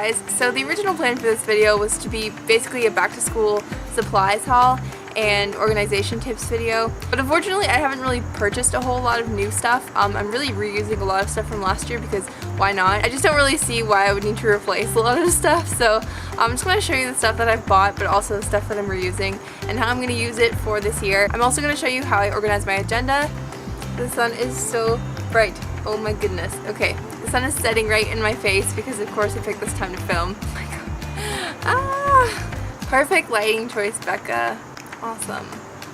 guys, so the original plan for this video was to be basically a back to school supplies haul and organization tips video, but unfortunately I haven't really purchased a whole lot of new stuff. I'm really reusing a lot of stuff from last year because why not? I just don't really see why I would need to replace a lot of stuff, so I'm just going to show you the stuff that I've bought, but also the stuff that I'm reusing and how I'm going to use it for this year. I'm also going to show you how I organize my agenda. The sun is so bright. Oh my goodness. Okay, the sun is setting right in my face because of course I picked this time to film. Oh my god. Ah! Perfect lighting choice, Becca. Awesome.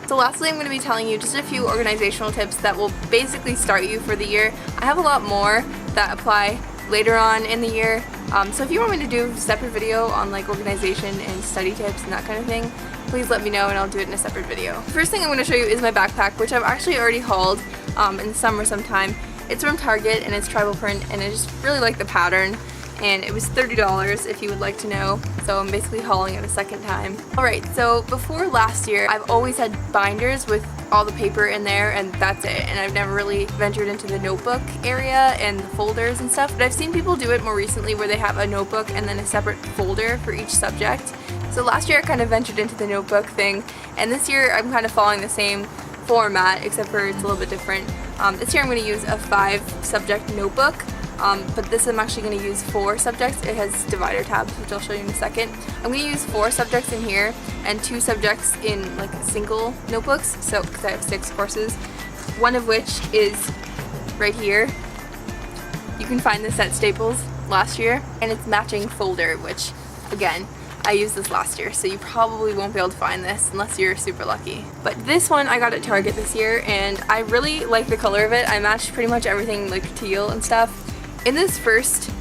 So lastly, I'm going to be telling you just a few organizational tips that will basically start you for the year. I have a lot more that apply later on in the year. So if you want me to do a separate video on like organization and study tips and that kind of thing, please let me know and I'll do it in a separate video. The first thing I'm going to show you is my backpack, which I've actually already hauled in the summer sometime. It's from Target and it's tribal print and I just really like the pattern. And it was $30 if you would like to know, so I'm basically hauling it a second time. Alright, so before last year I've always had binders with all the paper in there and that's it, and I've never really ventured into the notebook area and the folders and stuff, but I've seen people do it more recently where they have a notebook and then a separate folder for each subject. So last year I kind of ventured into the notebook thing, and this year I'm kind of following the same format except for it's a little bit different. This year I'm going to use a 5-subject notebook. But this I'm actually going to use 4 subjects. It has divider tabs, which I'll show you in a second. I'm going to use 4 subjects in here and 2 subjects in like single notebooks, so because I have 6 courses, one of which is right here. You can find this at Staples last year, and it's matching folder, which again, I used this last year, so you probably won't be able to find this unless you're super lucky. But this one I got at Target this year, and I really like the color of it. I matched pretty much everything like teal and stuff. In this first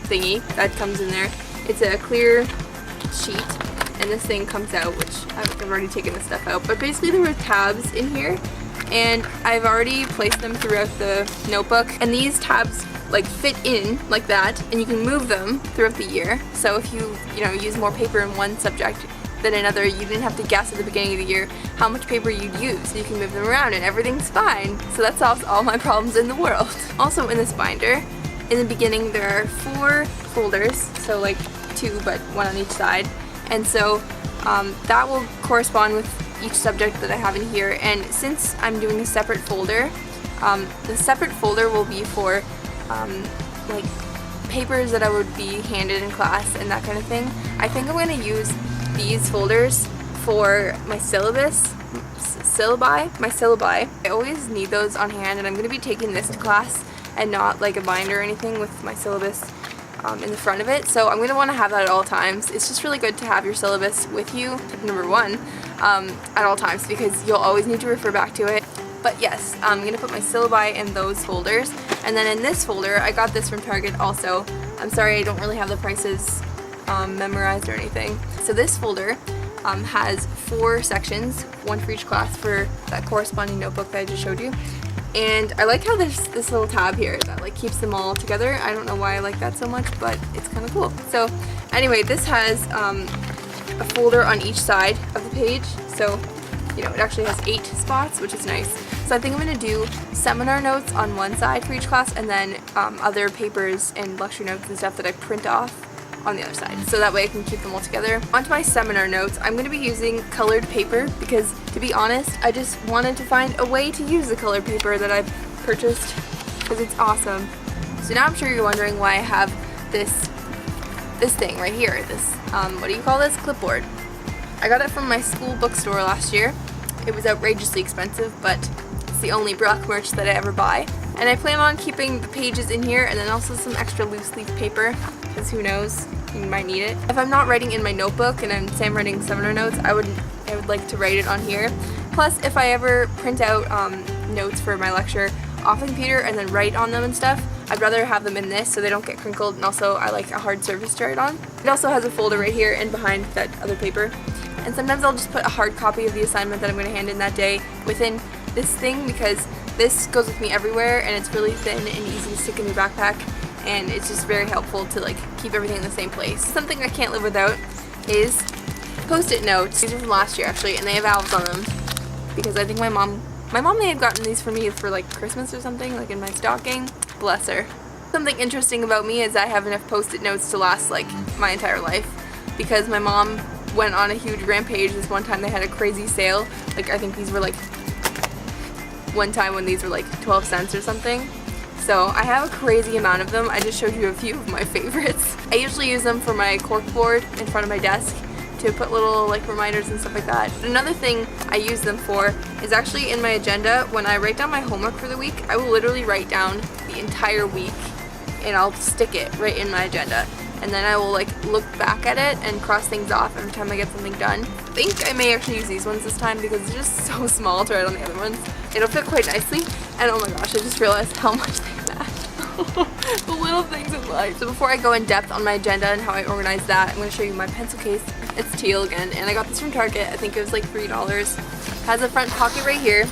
thingy that comes in there, it's a clear sheet, and this thing comes out, which I've already taken the stuff out, but basically there were tabs in here, and I've already placed them throughout the notebook, and these tabs like fit in like that, and you can move them throughout the year. So if you use more paper in one subject than another, you didn't have to guess at the beginning of the year how much paper you'd use. You can move them around and everything's fine. So that solves all my problems in the world. Also in this binder, in the beginning there are 4 folders, so like 2 but 1 on each side. And so that will correspond with each subject that I have in here. And since I'm doing a separate folder, the separate folder will be for like papers that I would be handed in class and that kind of thing. I think I'm going to use these folders for my syllabi. I always need those on hand, and I'm going to be taking this to class and not like a binder or anything with my syllabus in the front of it. So I'm going to want to have that at all times. It's just really good to have your syllabus with you, tip number 1, at all times, because you'll always need to refer back to it. But yes, I'm going to put my syllabi in those folders, and then in this folder, I got this from Target also. I'm sorry I don't really have the prices memorized or anything. So this folder has 4 sections, 1 for each class for that corresponding notebook that I just showed you. And I like how there's this little tab here that like keeps them all together. I don't know why I like that so much, but it's kind of cool. So anyway, this has a folder on each side of the page. So it actually has 8 spots, which is nice. So I think I'm going to do seminar notes on one side for each class, and then other papers and lecture notes and stuff that I print off on the other side, so that way I can keep them all together. Onto my seminar notes, I'm going to be using colored paper because, to be honest, I just wanted to find a way to use the colored paper that I've purchased because it's awesome. So now I'm sure you're wondering why I have this thing right here, this, what do you call this? Clipboard. I got it from my school bookstore last year. It was outrageously expensive, but it's the only Brock merch that I ever buy. And I plan on keeping the pages in here and then also some extra loose leaf paper, because who knows, you might need it. If I'm not writing in my notebook and I'm writing seminar notes, I would like to write it on here. Plus, if I ever print out notes for my lecture off the computer and then write on them and stuff, I'd rather have them in this so they don't get crinkled, and also I like a hard surface to write on. It also has a folder right here and behind that other paper. And sometimes I'll just put a hard copy of the assignment that I'm going to hand in that day within this thing, because this goes with me everywhere and it's really thin and easy to stick in your backpack, and it's just very helpful to like keep everything in the same place. Something I can't live without is Postit Notes. These are from last year actually, and they have owls on them because I think my mom may have gotten these for me for like Christmas or something, like in my stocking. Bless her. Something interesting about me is I have enough Post-it notes to last like my entire life, because my mom went on a huge rampage this one time. They had a crazy sale. Like, I think these were like, one time when these were like 12 cents or something. So I have a crazy amount of them. I just showed you a few of my favorites. I usually use them for my cork board in front of my desk to put little like reminders and stuff like that. But another thing I use them for is actually in my agenda. When I write down my homework for the week, I will literally write down the entire week and I'll stick it right in my agenda. And then I will like look back at it and cross things off every time I get something done. I think I may actually use these ones this time because they're just so small to write on the other ones. It'll fit quite nicely. And oh my gosh, I just realized how much they match. The little things in life. So before I go in depth on my agenda and how I organize that, I'm going to show you my pencil case. It's teal again, and I got this from Target. I think it was like $3. Has a front pocket right here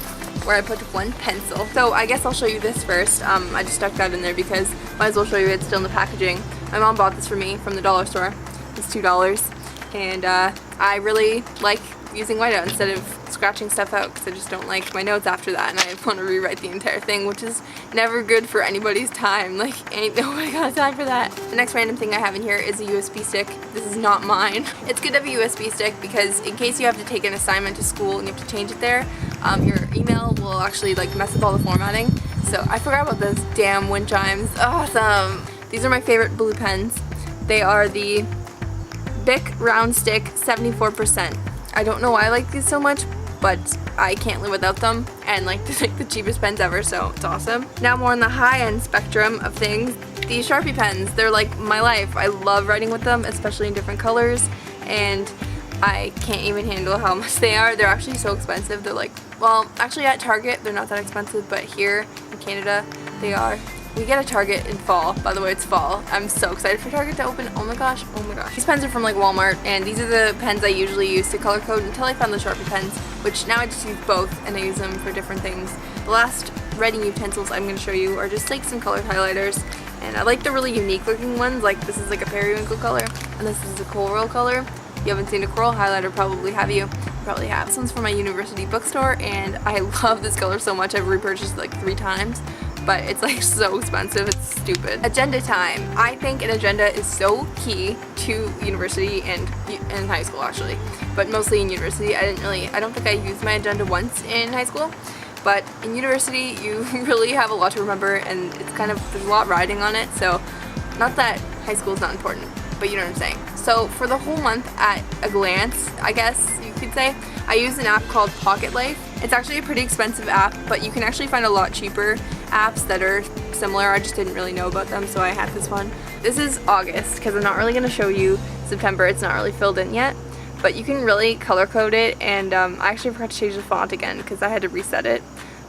where I put one pencil. So I guess I'll show you this first. I just stuck that in there because might as well show you it's still in the packaging. My mom bought this for me from the dollar store. It's $2, and I really like using whiteout instead of scratching stuff out because I just don't like my notes after that, and I want to rewrite the entire thing, which is never good for anybody's time. Like, ain't nobody got time for that. The next random thing I have in here is a USB stick. This is not mine. It's good to have a USB stick because in case you have to take an assignment to school and you have to change it there, your email will actually like mess up all the formatting. So I forgot about those damn wind chimes. Awesome! These are my favorite blue pens. They are the Bic Round Stick 74%. I don't know why I like these so much, but I can't live without them, and like they're like the cheapest pens ever, so it's awesome. Now more on the high-end spectrum of things, these Sharpie pens, they're like my life. I love writing with them, especially in different colors, and I can't even handle how much they are. They're actually so expensive. They're like, well, actually at Target they're not that expensive, but here in Canada they are. We get a Target in fall. By the way, it's fall. I'm so excited for Target to open. Oh my gosh, oh my gosh. These pens are from like Walmart, and these are the pens I usually use to color code until I found the Sharpie pens, which now I just use both and I use them for different things. The last writing utensils I'm going to show you are just like some colored highlighters, and I like the really unique looking ones. Like this is like a periwinkle color, and this is a coral color. You haven't seen a coral highlighter probably, have you? Probably have. This one's from my university bookstore, and I love this color so much I've repurchased it like 3 times. But it's like so expensive, it's stupid. Agenda time. I think an agenda is so key to university and high school actually, but mostly in university. I don't think I used my agenda once in high school, but in university you really have a lot to remember, and it's kind of, there's a lot riding on it, so not that high school is not important, but you know what I'm saying. So for the whole month at a glance, I guess you could say, I use an app called Pocket Life. It's actually a pretty expensive app, but you can actually find a lot cheaper apps that are similar. I just didn't really know about them, so I had this one. This is August, because I'm not really going to show you September. It's not really filled in yet, but you can really color code it, and I actually forgot to change the font again because I had to reset it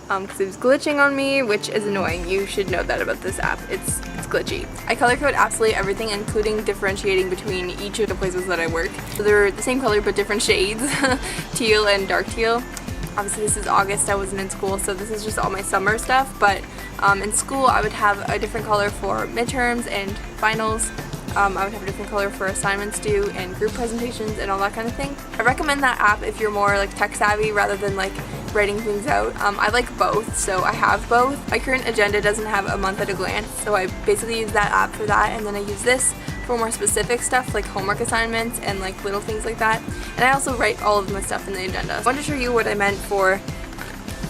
because it was glitching on me, which is annoying. You should know that about this app. It's glitchy. I color code absolutely everything, including differentiating between each of the places that I work. So they're the same color but different shades, teal and dark teal. Obviously this is August, I wasn't in school, so this is just all my summer stuff, but in school I would have a different color for midterms and finals. I would have a different color for assignments due and group presentations and all that kind of thing. I recommend that app if you're more like tech savvy rather than like writing things out. I like both, so I have both. My current agenda doesn't have a month at a glance, so I basically use that app for that, and then I use this for more specific stuff like homework assignments and like little things like that. And I also write all of my stuff in the agenda. I wanted to show you what I meant for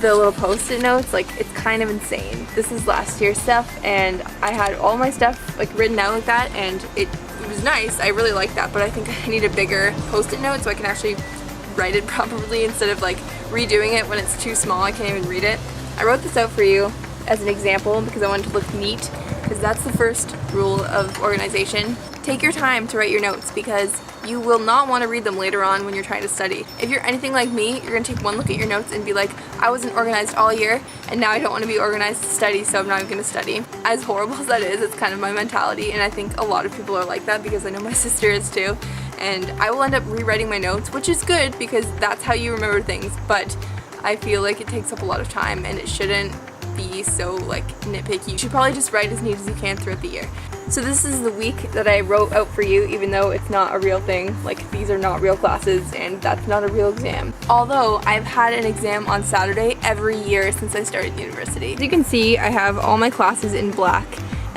the little Post-it notes. Like, it's kind of insane. This is last year's stuff, and I had all my stuff like written out like that, and it was nice. I really like that, but I think I need a bigger Post-it note so I can actually write it properly instead of like redoing it when it's too small. I can't even read it. I wrote this out for you as an example because I wanted to look neat, because that's the first rule of organization. Take your time to write your notes because you will not want to read them later on when you're trying to study. If you're anything like me, you're going to take one look at your notes and be like, I wasn't organized all year, and now I don't want to be organized to study, so I'm not even going to study. As horrible as that is, it's kind of my mentality, and I think a lot of people are like that because I know my sister is too. And I will end up rewriting my notes, which is good because that's how you remember things, but I feel like it takes up a lot of time and it shouldn't be so like nitpicky. You should probably just write as neat as you can throughout the year. So this is the week that I wrote out for you, even though it's not a real thing. Like, these are not real classes and that's not a real exam. Although I've had an exam on Saturday every year since I started university. As you can see, I have all my classes in black,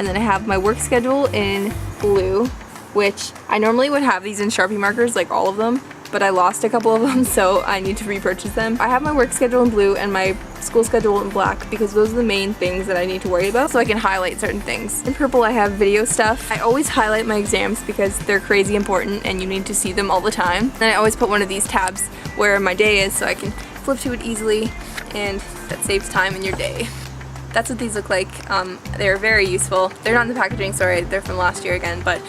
And then I have my work schedule in blue, which I normally would have these in Sharpie markers, like all of them, but I lost a couple of them, so I need to repurchase them. I have my work schedule in blue and my school schedule in black because those are the main things that I need to worry about, so I can highlight certain things. In purple I have video stuff. I always highlight my exams because they're crazy important and you need to see them all the time. And I always put one of these tabs where my day is so I can flip to it easily, and that saves time in your day. That's what these look like. They're very useful. They're not in the packaging, sorry, they're from last year again, but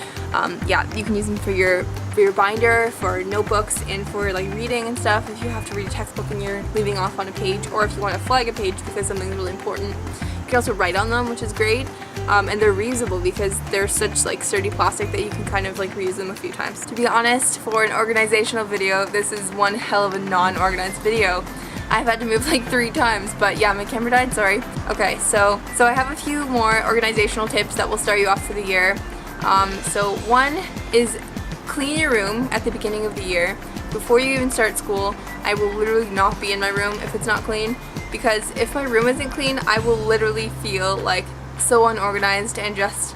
yeah, you can use them for your binder, for notebooks, and for like reading and stuff if you have to read a textbook and you're leaving off on a page, or if you want to flag a page because something's really important. You can also write on them, which is great, and they're reusable because they're such like sturdy plastic that you can kind of like reuse them a few times. To be honest, for an organizational video, this is one hell of a non-organized video. I've had to move like 3 times, but yeah, my camera died, sorry. Okay, so I have a few more organizational tips that will start you off for the year. So one is clean your room at the beginning of the year. Before you even start school, I will literally not be in my room if it's not clean, because if my room isn't clean, I will literally feel like so unorganized and just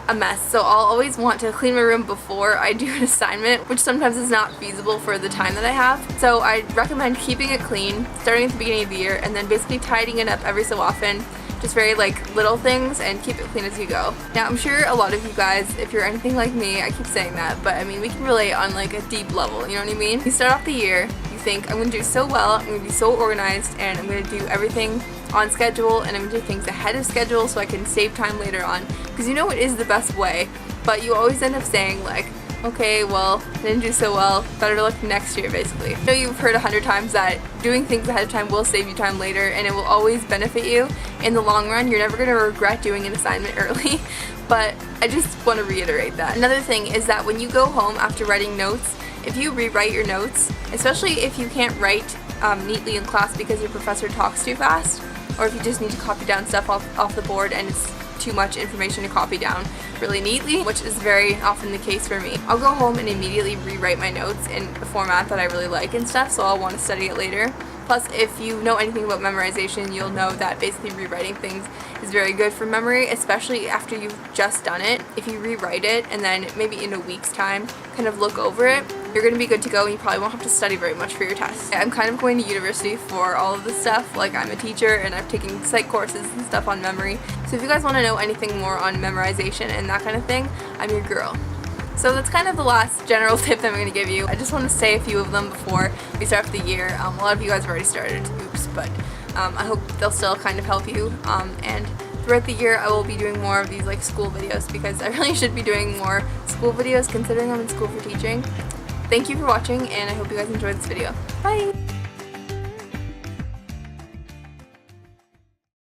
a mess. So I'll always want to clean my room before I do an assignment, which sometimes is not feasible for the time that I have. So I recommend keeping it clean, starting at the beginning of the year, and then basically tidying it up every so often. Just very like little things, and keep it clean as you go. Now I'm sure a lot of you guys, if you're anything like me, I keep saying that, but I mean we can relate on like a deep level, you know what I mean? You start off the year, you think I'm gonna do so well, I'm gonna be so organized, and I'm gonna do everything on schedule, and I'm gonna do things ahead of schedule so I can save time later on, because you know it is the best way, but you always end up saying like, okay, well, I didn't do so well, better luck next year, basically. I know you've heard 100 times that doing things ahead of time will save you time later, and it will always benefit you in the long run. You're never going to regret doing an assignment early, but I just want to reiterate that. Another thing is that when you go home after writing notes, if you rewrite your notes, especially if you can't write neatly in class because your professor talks too fast, or if you just need to copy down stuff off the board and it's too much information to copy down really neatly, which is very often the case for me. I'll go home and immediately rewrite my notes in a format that I really like and stuff, so I'll want to study it later. Plus, if you know anything about memorization, you'll know that basically rewriting things is very good for memory, especially after you've just done it. If you rewrite it and then maybe in a week's time kind of look over it, you're going to be good to go, and you probably won't have to study very much for your test. I'm kind of going to university for all of this stuff. Like, I'm a teacher and I'm taking psych courses and stuff on memory. So if you guys want to know anything more on memorization and that kind of thing, I'm your girl. So that's kind of the last general tip that I'm going to give you. I just want to say a few of them before we start off the year. A lot of you guys have already started, oops, but I hope they'll still kind of help you. And throughout the year I will be doing more of these like school videos, because I really should be doing more school videos considering I'm in school for teaching. Thank you for watching, and I hope you guys enjoyed this video. Bye!